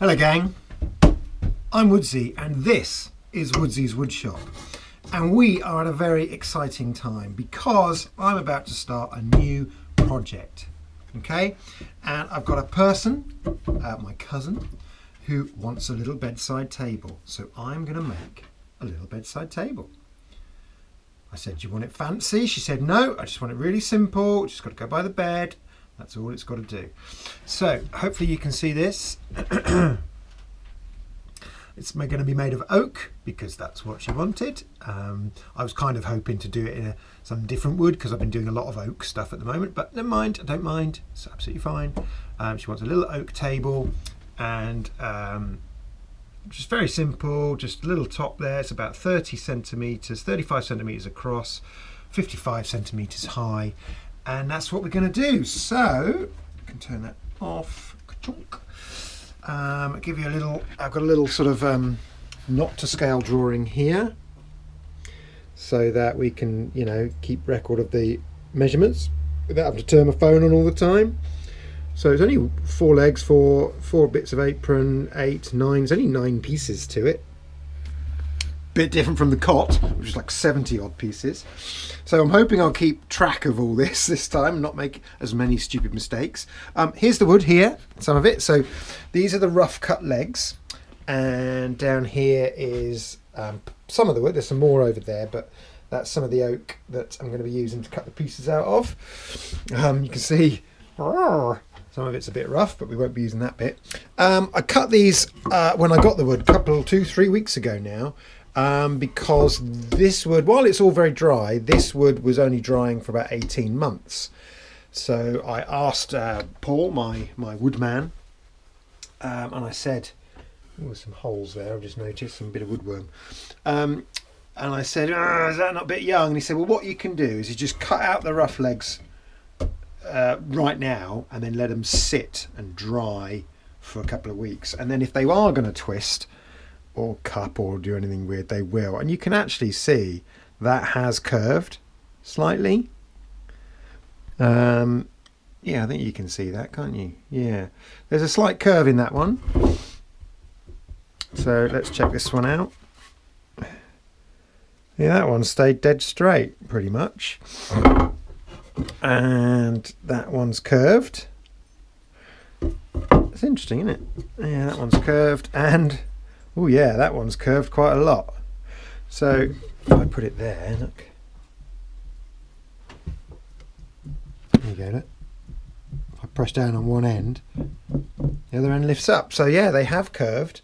Hello gang, I'm Woodsy and this is Woodsy's Woodshop, and we are at a very exciting time because I'm about to start a new project, okay? And I've got a person, my cousin, who wants a little bedside table, so I'm going to make a little bedside table. I said, do you want it fancy? She said, no, I just want it really simple, just got to go by the bed. That's all it's got to do. So hopefully you can see this. It's going to be made of oak because that's what she wanted. I was kind of hoping to do it in some different wood because I've been doing a lot of oak stuff at the moment, but never mind, I don't mind. It's absolutely fine. She wants a little oak table and just very simple, just a little top there. It's about 30 centimetres, 35 centimetres across, 55 centimetres high. And that's what we're going to do. So I can turn that off. Give you a little. I've got a little sort of not to scale drawing here, so that we can, you know, keep record of the measurements without having to turn my phone on all the time. So it's only 4 legs, four bits of apron, 8, 9. There's only 9 pieces to it. Bit different from the cot, which is like 70 odd pieces. So I'm hoping I'll keep track of all this time, not make as many stupid mistakes. Here's the wood here, some of it. So these are the rough cut legs, and down here is some of the wood. There's some more over there, but that's some of the oak that I'm going to be using to cut the pieces out of. You can see some of it's a bit rough, but we won't be using that bit. I cut these when I got the wood 2-3 weeks ago now. Because this wood, while it's all very dry, this wood was only drying for about 18 months. So I asked Paul, my woodman, and I said, oh, some holes there, I've just noticed, some bit of woodworm. And I said, is that not a bit young? And he said, well, what you can do is you just cut out the rough legs right now and then let them sit and dry for a couple of weeks. And then if they are going to twist or cup or do anything weird, they will. And you can actually see that has curved slightly. Yeah, I think you can see that, can't you? Yeah, there's a slight curve in that one. So let's check this one out. Yeah, that one stayed dead straight pretty much, and that one's curved. It's interesting, isn't it? Yeah, that one's curved, and oh yeah, that one's curved quite a lot. So if I put it there, look. There you go, look. If I press down on one end, the other end lifts up. So yeah, they have curved.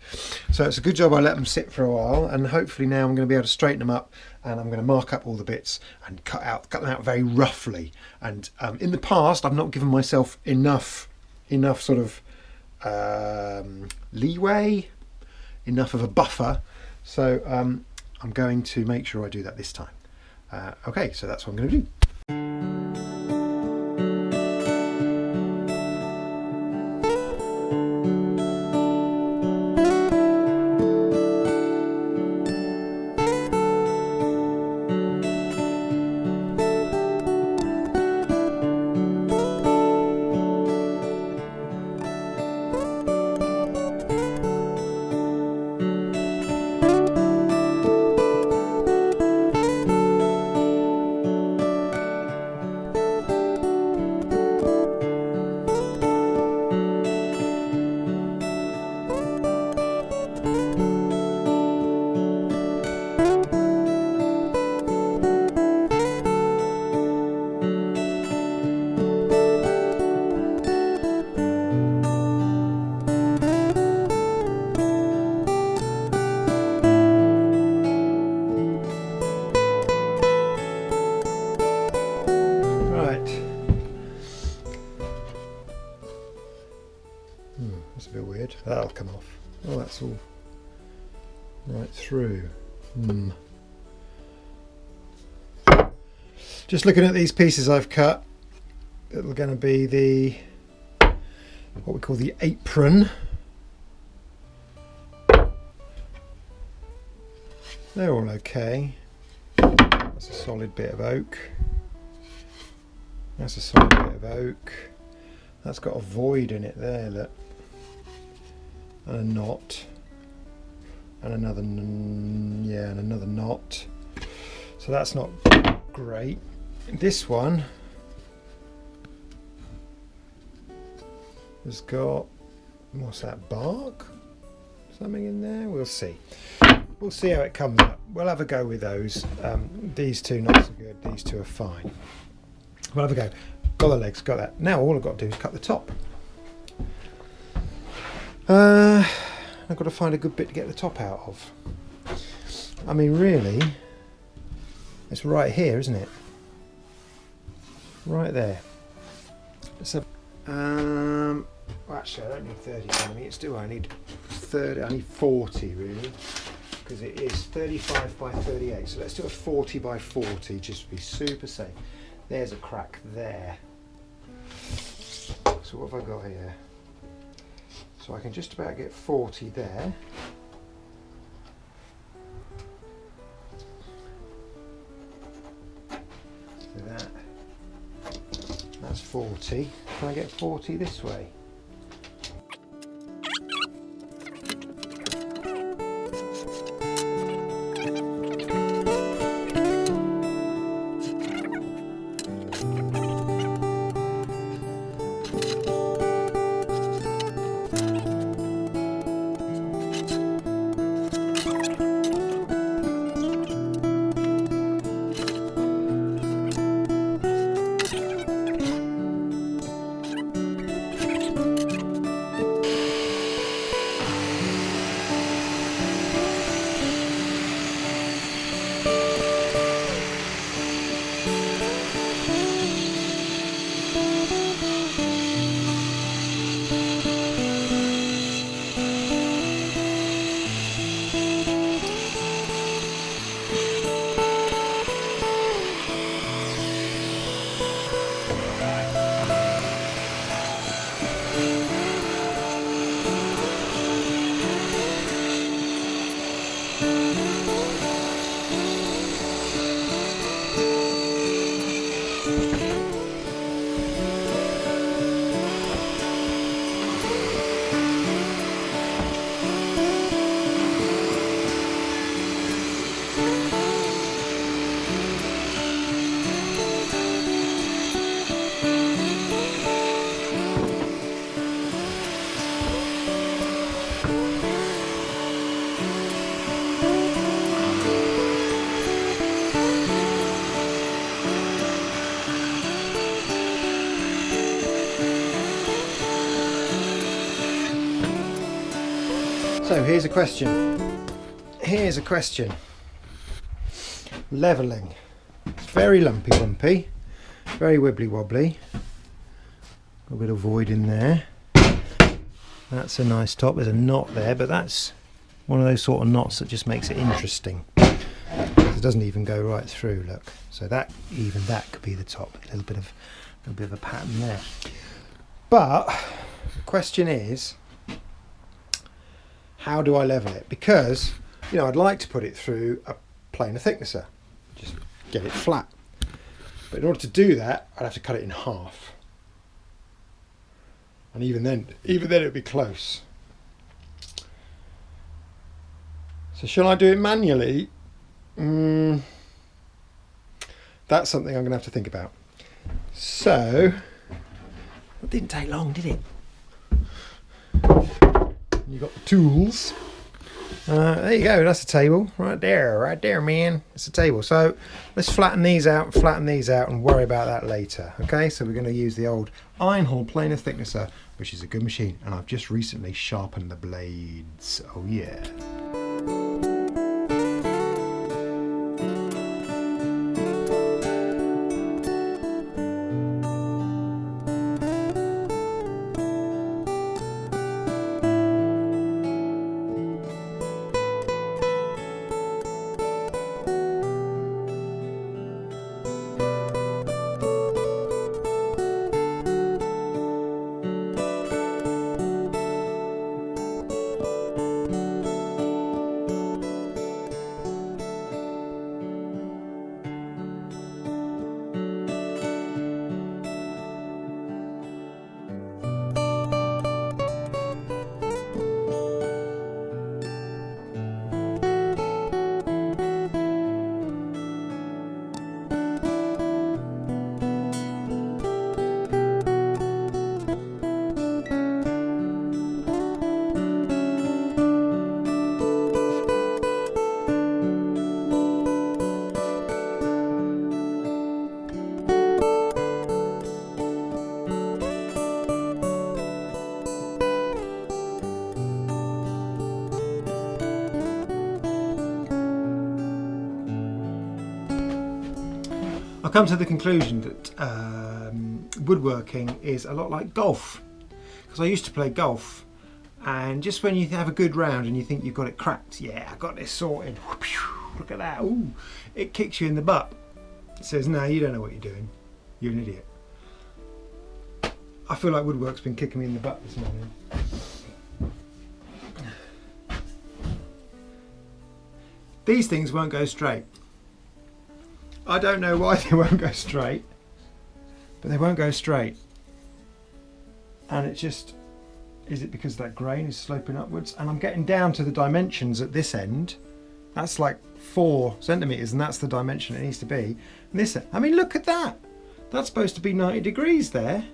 So it's a good job I let them sit for a while, and hopefully now I'm going to be able to straighten them up, and I'm going to mark up all the bits and cut them out very roughly. And in the past, I've not given myself enough sort of leeway, enough of a buffer, so I'm going to make sure I do that this time. Okay, so that's what I'm going to do. That's a bit weird. That'll come off. Oh, that's all right through. Just looking at these pieces I've cut, it's going to be what we call the apron. They're all okay. That's a solid bit of oak. That's a solid bit of oak. That's got a void in it there, look. and a knot, and another and another knot. So that's not great. This one has got, what's that, bark? Something in there? We'll see. We'll see how it comes up. We'll have a go with those. These two not so good. These two are fine. We'll have a go. Got the legs, got that. Now all I've got to do is cut the top. I've got to find a good bit to get the top out of. I mean, really, it's right here, isn't it? Right there. So, well, actually, I don't need 30 centimetres, do I? I need 30. I need 40 really, because it is 35 by 38. So let's do a 40 by 40, just to be super safe. There's a crack there. So what have I got here? So I can just about get 40 there. So that's 40. Can I get 40 this way? So here's a question. Here's a question. Levelling. It's very lumpy wumpy, very wibbly wobbly. A bit of void in there. That's a nice top. There's a knot there, but that's one of those sort of knots that just makes it interesting. It doesn't even go right through. Look. So that, even that could be the top. A little bit of a pattern there. But the question is, how do I level it? Because, you know, I'd like to put it through a planer thicknesser, just get it flat. But in order to do that, I'd have to cut it in half. And even then it would be close. So shall I do it manually? That's something I'm going to have to think about. So, it didn't take long, did it? You got the tools. There you go, that's a table. Right there, man. It's a table. So let's flatten these out and worry about that later. Okay, so we're going to use the old Einhorn planer thicknesser, which is a good machine. And I've just recently sharpened the blades. Oh yeah. I've come to the conclusion that woodworking is a lot like golf, because I used to play golf, and just when you have a good round and you think you've got it cracked, yeah, I got this sorted, look at that, ooh, it kicks you in the butt. It says, no, you don't know what you're doing, you're an idiot. I feel like woodwork's been kicking me in the butt this morning. These things won't go straight. I don't know why they won't go straight, but they won't go straight. And it's just, is it because that grain is sloping upwards? And I'm getting down to the dimensions at this end. That's like 4 centimetres, and that's the dimension it needs to be. And this, I mean, look at that. That's supposed to be 90 degrees there.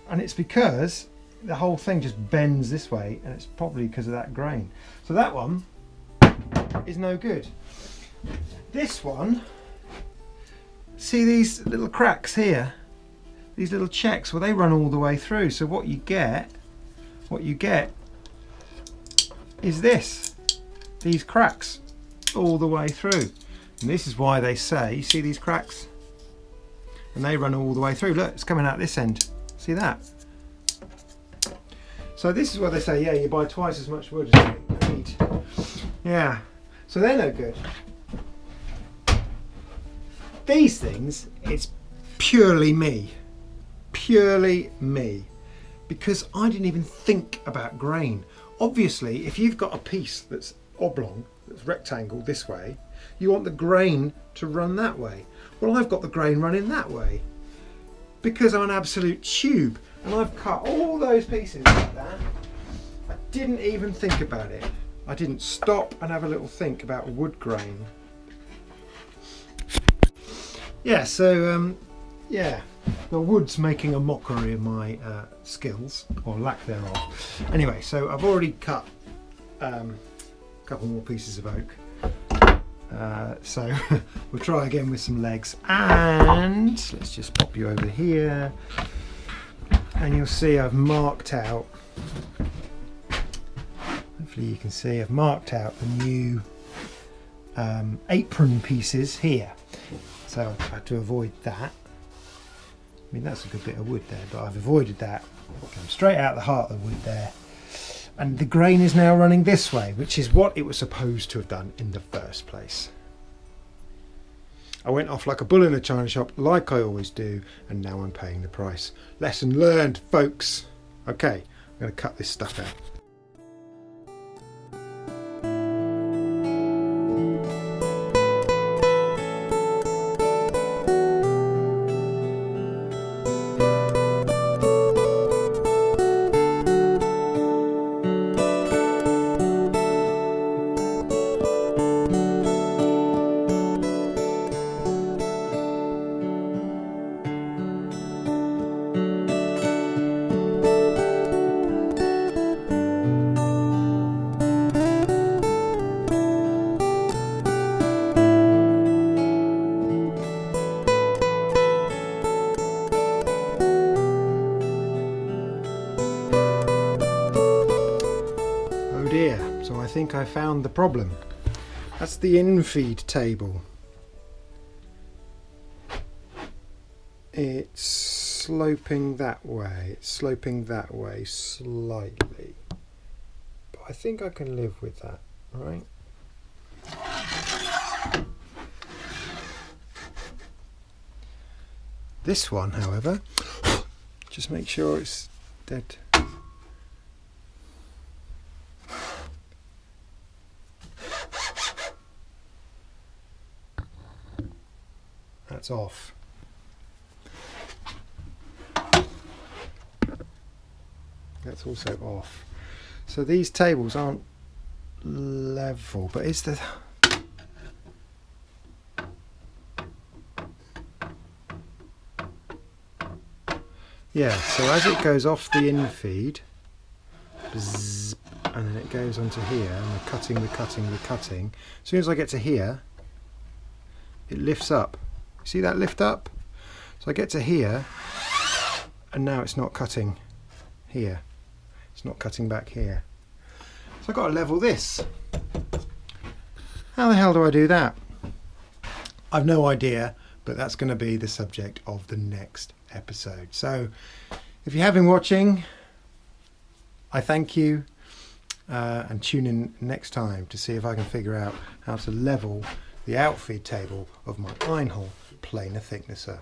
And it's because the whole thing just bends this way, and it's probably because of that grain. So that one is no good. This one, see these little cracks here, these little checks, well, they run all the way through. So what you get is this, these cracks all the way through. And this is why they say, you see these cracks? And they run all the way through. Look, it's coming out this end. See that? So this is why they say, yeah, you buy twice as much wood as you need. Yeah, so they're no good. These things, it's purely me. Purely me. Because I didn't even think about grain. Obviously, if you've got a piece that's oblong, that's rectangle this way, you want the grain to run that way. Well, I've got the grain running that way because I'm an absolute tube, and I've cut all those pieces like that. I didn't even think about it. I didn't stop and have a little think about wood grain. Yeah, so yeah, the wood's making a mockery of my skills, or lack thereof. Anyway, so I've already cut a couple more pieces of oak. So we'll try again with some legs, and let's just pop you over here, and you'll see I've marked out, hopefully you can see, I've marked out the new apron pieces here. So I've had to avoid that. I mean, that's a good bit of wood there, but I've avoided that. Come straight out the heart of the wood there. And the grain is now running this way, which is what it was supposed to have done in the first place. I went off like a bull in a china shop, like I always do, and now I'm paying the price. Lesson learned, folks. Okay, I'm going to cut this stuff out. So I think I found the problem. That's the infeed table. It's sloping that way. It's sloping that way slightly. But I think I can live with that, right? This one, however, just make sure it's dead. That's off. That's also off. So these tables aren't level, but it's the... Yeah, so as it goes off the infeed, bzz, and then it goes onto here, and we're cutting, as soon as I get to here, it lifts up. See that lift up? So I get to here, and now it's not cutting here. It's not cutting back here. So I've got to level this. How the hell do I do that? I've no idea, but that's going to be the subject of the next episode. So if you have been watching, I thank you, and tune in next time to see if I can figure out how to level the outfeed table of my Einhorn planer thicknesser.